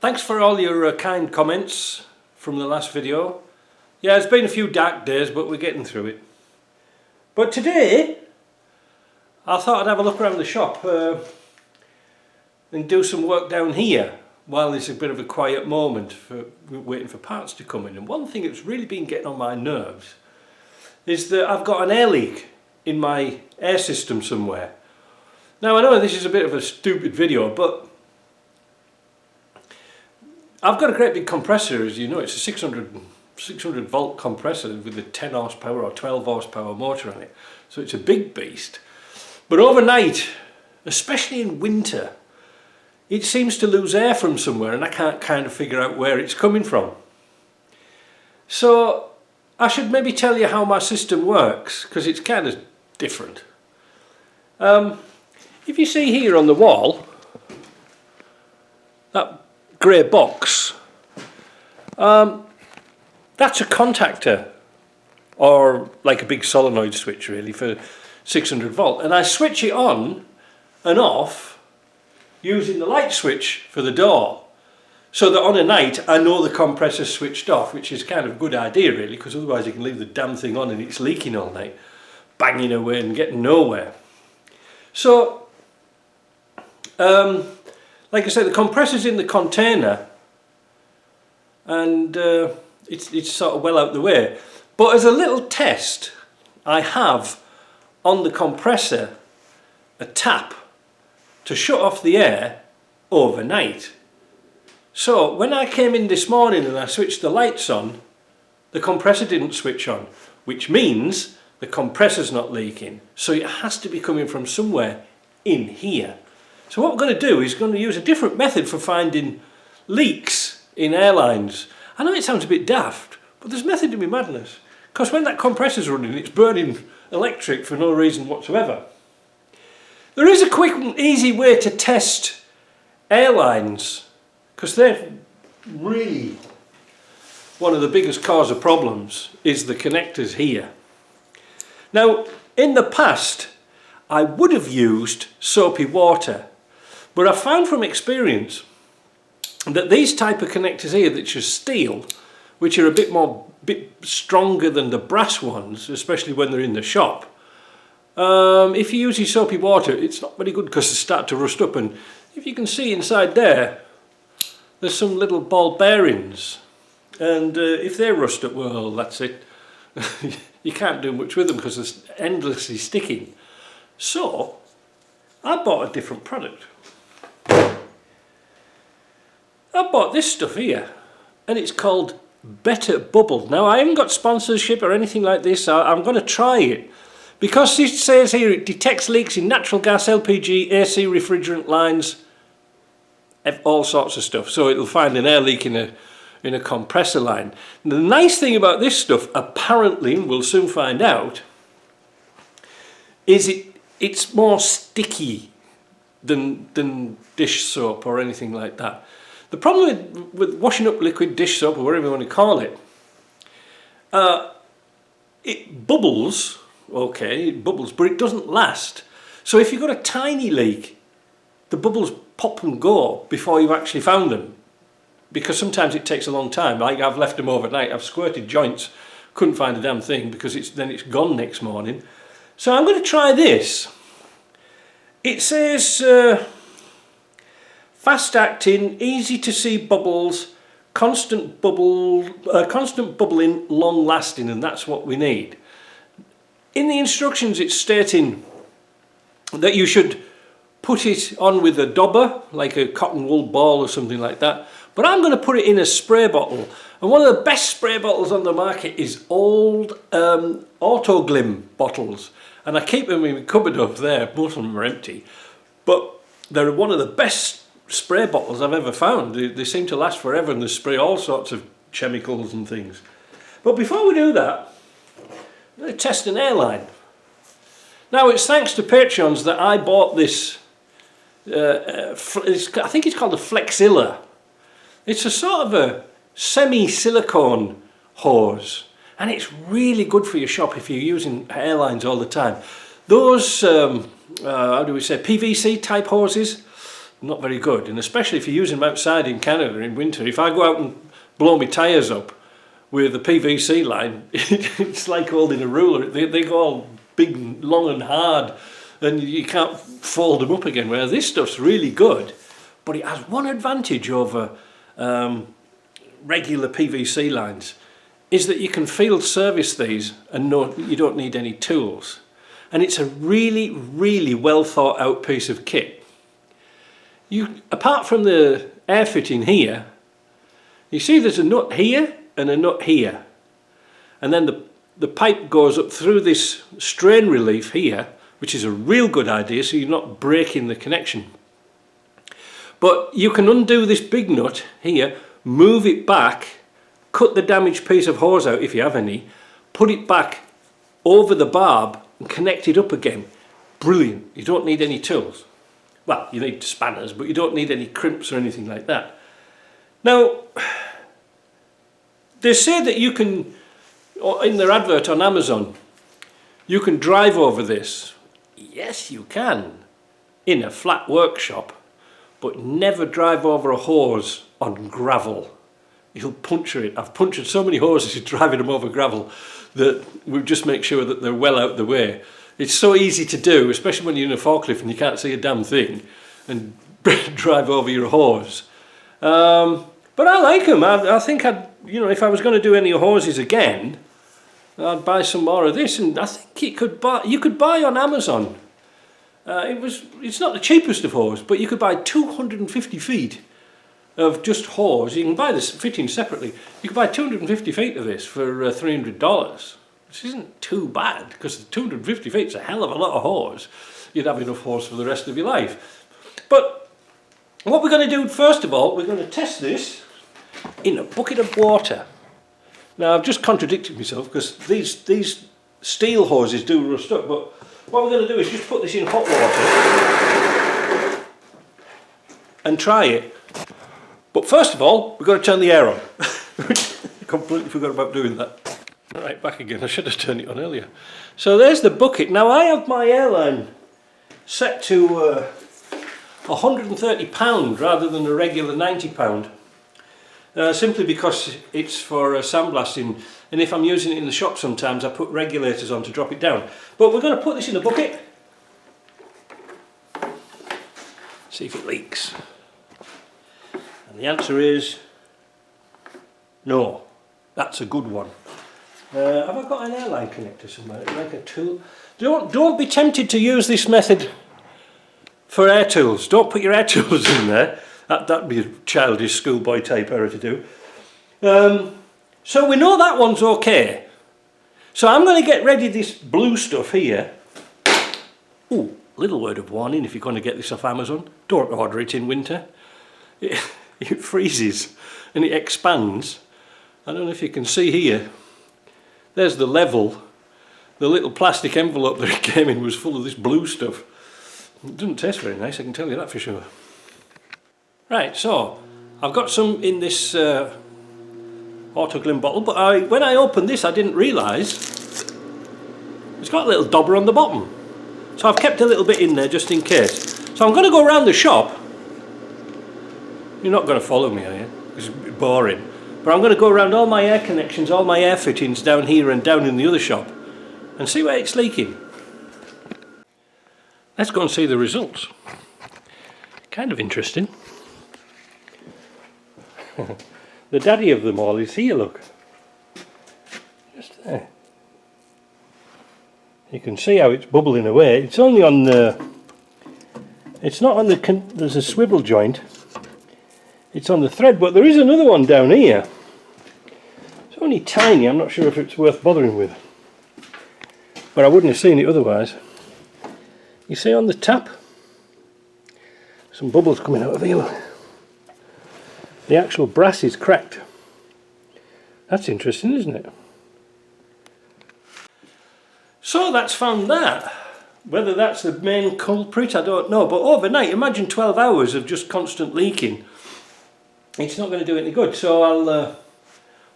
Thanks for all your kind comments from the last video. Yeah, it's been a few dark days, but we're getting through it. But today, I thought I'd have a look around the shop and do some work down here while there's a bit of a quiet moment for waiting for parts to come in. And one thing that's really been getting on my nerves is that I've got an air leak in my air system somewhere. Now I know this is a bit of a stupid video, but I've got a great big compressor, as you know. It's a 600 volt compressor with a 10 horsepower or 12 horsepower motor on it. So it's a big beast. But overnight, especially in winter, it seems to lose air from somewhere and I can't kind of figure out where it's coming from. So I should maybe tell you how my system works, because it's kind of different. If you see here on the wall, that grey box, that's a contactor, or like a big solenoid switch really, for 600 volt, and I switch it on and off using the light switch for the door, so that on a night I know the compressor's switched off, which is kind of a good idea really, because otherwise you can leave the damn thing on and it's leaking all night, banging away and getting nowhere. So like I say, the compressor's in the container and it's sort of well out the way. But as a little test, I have on the compressor a tap to shut off the air overnight. So when I came in this morning and I switched the lights on, the compressor didn't switch on, which means the compressor's not leaking. So it has to be coming from somewhere in here. So what we're going to do is going to use a different method for finding leaks in airlines. I know it sounds a bit daft, but there's method to my madness. Because when that compressor's running, it's burning electric for no reason whatsoever. There is a quick and easy way to test airlines, because they're really one of the biggest cause of problems is the connectors here. Now, in the past, I would have used soapy water, but I found from experience that these type of connectors here, that are steel, which are a bit stronger than the brass ones, especially when they're in the shop, if you use your soapy water, it's not very good because they start to rust up. And if you can see inside there, there's some little ball bearings, and if they rust up, well, that's it. You can't do much with them because they're endlessly sticking. So I bought a different product. I bought this stuff here, and it's called Better Bubble. Now I haven't got sponsorship or anything like this. I'm going to try it, because it says here it detects leaks in natural gas, LPG, AC refrigerant lines, all sorts of stuff. So it'll find an air leak in a compressor line. And the nice thing about this stuff, apparently, and we'll soon find out, is it's more sticky than dish soap or anything like that. The problem with washing up liquid dish soap, or whatever you want to call it, it bubbles, okay, it bubbles, but it doesn't last. So if you've got a tiny leak, the bubbles pop and go before you've actually found them, because sometimes it takes a long time. Like I've left them overnight, I've squirted joints, couldn't find a damn thing because then it's gone next morning. So I'm going to try this. It says fast acting, easy to see bubbles, constant bubbling, long lasting, and that's what we need. In the instructions it's stating that you should put it on with a dauber, like a cotton wool ball or something like that, but I'm going to put it in a spray bottle. And one of the best spray bottles on the market is old Autoglim bottles, and I keep them in my cupboard up there. Most of them are empty, but they're one of the best spray bottles I've ever found. They seem to last forever, and they spray all sorts of chemicals and things. But before we do that, I'm going to test an airline. Now it's thanks to Patreons that I bought this, I think it's called a Flexilla. It's a sort of a semi-silicone hose, and it's really good for your shop if you're using airlines all the time. Those, how do we say, PVC type hoses, not very good, and especially if you're using them outside in Canada in winter. If I go out and blow my tyres up with a PVC line, it's like holding a ruler. They go all big, and long and hard, and you can't fold them up again, whereas this stuff's really good, but it has one advantage over regular PVC lines, is that you can field service these and you don't need any tools. And it's a really, really well thought out piece of kit. Apart from the air fitting here, you see there's a nut here and a nut here. And then the pipe goes up through this strain relief here, which is a real good idea, so you're not breaking the connection. But you can undo this big nut here, move it back, cut the damaged piece of hose out if you have any, put it back over the barb and connect it up again. Brilliant. You don't need any tools. Well, you need spanners, but you don't need any crimps or anything like that. Now, they say that you can, in their advert on Amazon, you can drive over this. Yes, you can, in a flat workshop, but never drive over a hose on gravel. You'll puncture it. I've punctured so many hoses driving them over gravel that we just make sure that they're well out the way. It's so easy to do, especially when you're in a forklift and you can't see a damn thing, and drive over your hose. But I like them. I think if I was going to do any hoses again, I'd buy some more of this. And I think you could buy on Amazon. It's not the cheapest of hose, but you could buy 250 feet of just hose. You can buy this fitting separately. You can buy 250 feet of this for $300, which isn't too bad, because 250 feet is a hell of a lot of hose. You'd have enough hose for the rest of your life. But what we're going to do first of all, we're going to test this in a bucket of water. Now I've just contradicted myself, because these steel hoses do rust up, but what we're going to do is just put this in hot water and try it. But first of all, we've got to turn the air on. Completely forgot about doing that. Right, back again. I should have turned it on earlier. So there's the bucket. Now I have my airline set to £130 rather than a regular £90. Simply because it's for sandblasting, and if I'm using it in the shop sometimes I put regulators on to drop it down. But we're going to put this in a bucket, see if it leaks. And the answer is no. That's a good one. Have I got an airline connector somewhere? Like a tool? Don't be tempted to use this method for air tools. Don't put your air tools in there. That'd be a childish schoolboy type error to do. So we know that one's okay. So I'm going to get ready this blue stuff here. Ooh, little word of warning, if you're going to get this off Amazon, don't order it in winter. It freezes and it expands. I don't know if you can see here. There's the level. The little plastic envelope that it came in was full of this blue stuff. It doesn't taste very nice, I can tell you that for sure. Right, so I've got some in this autoglym bottle, but when I opened this I didn't realise it's got a little dauber on the bottom. So I've kept a little bit in there just in case. So I'm going to go around the shop. You're not going to follow me, are you? It's boring. But I'm going to go around all my air connections, all my air fittings down here and down in the other shop and see where it's leaking. Let's go and see the results. Kind of interesting. The daddy of them all is here, look. Just there. You can see how it's bubbling away. It's only on the... It's not on the... There's a swivel joint. It's on the thread, but there is another one down here. It's only tiny, I'm not sure if it's worth bothering with. But I wouldn't have seen it otherwise. You see on the tap? Some bubbles coming out of here. The actual brass is cracked. That's interesting, isn't it? So that's found that. Whether that's the main culprit, I don't know. But overnight, imagine 12 hours of just constant leaking. It's not going to do any good. So I'll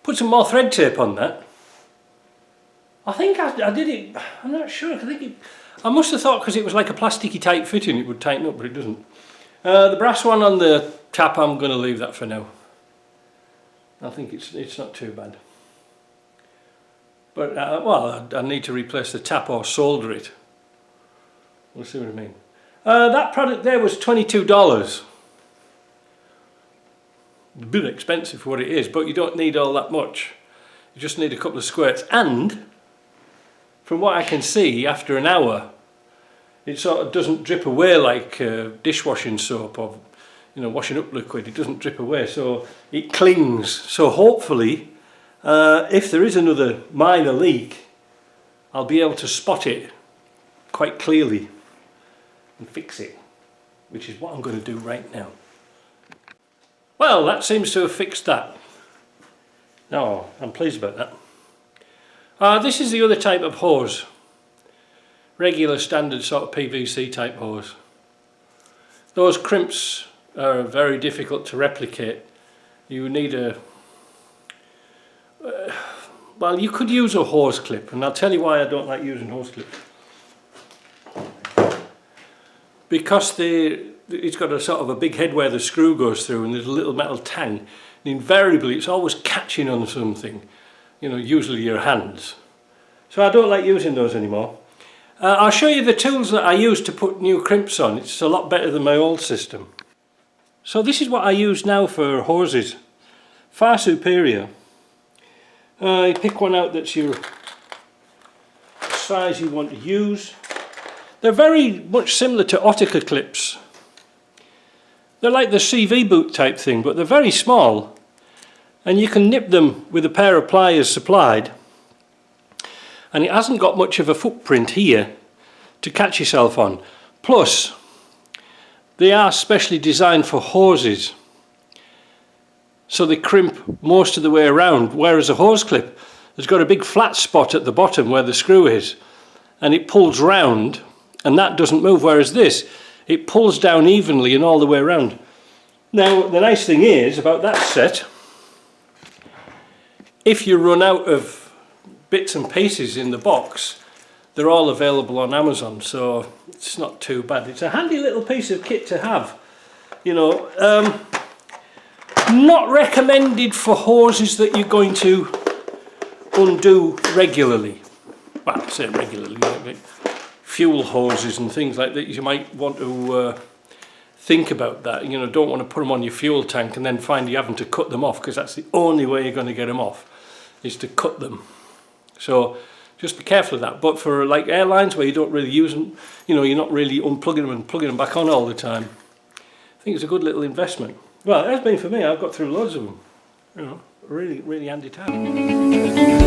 put some more thread tape on that. I think I did it. I'm not sure. I must have thought because it was like a plasticky tight fitting it would tighten up, but it doesn't. The brass one on the tap, I'm going to leave that for now. I think it's not too bad. But well, I need to replace the tap or solder it. We'll see what I mean. That product there was $22. A bit expensive for what it is, but you don't need all that much. You just need a couple of squirts, and from what I can see, after an hour it sort of doesn't drip away like dishwashing soap or washing up liquid. It doesn't drip away, so it clings. So hopefully if there is another minor leak, I'll be able to spot it quite clearly and fix it, which is what I'm going to do right now. Well, that seems to have fixed that. Oh, I'm pleased about that. This is the other type of hose. Regular standard sort of PVC type hose. Those crimps are very difficult to replicate. You need a... well, you could use a hose clip, and I'll tell you why I don't like using hose clips. Because it's got a sort of a big head where the screw goes through, and there's a little metal tang, and invariably it's always catching on something, usually your hands. So I don't like using those anymore. I'll show you the tools that I use to put new crimps on. It's a lot better than my old system. So this is what I use now for hoses. Far superior. You pick one out that's your size you want to use. They're very much similar to Ottica clips. They're like the CV boot type thing, but they're very small, and you can nip them with a pair of pliers supplied, and it hasn't got much of a footprint here to catch yourself on. Plus, they are specially designed for hoses, so they crimp most of the way around, whereas a hose clip has got a big flat spot at the bottom where the screw is, and it pulls round, and that doesn't move, whereas this, it pulls down evenly and all the way around. Now, the nice thing is about that set, if you run out of bits and pieces in the box, they're all available on Amazon, so it's not too bad. It's a handy little piece of kit to have. Not recommended for hoses that you're going to undo regularly. Well, I say regularly, like fuel hoses and things like that. You might want to think about that. Don't want to put them on your fuel tank and then find you having to cut them off, because that's the only way you're going to get them off, is to cut them. So just be careful of that. But for like airlines where you don't really use them, you're not really unplugging them and plugging them back on all the time, I think it's a good little investment. Well, it has been for me. I've got through loads of them. Really, really handy to have.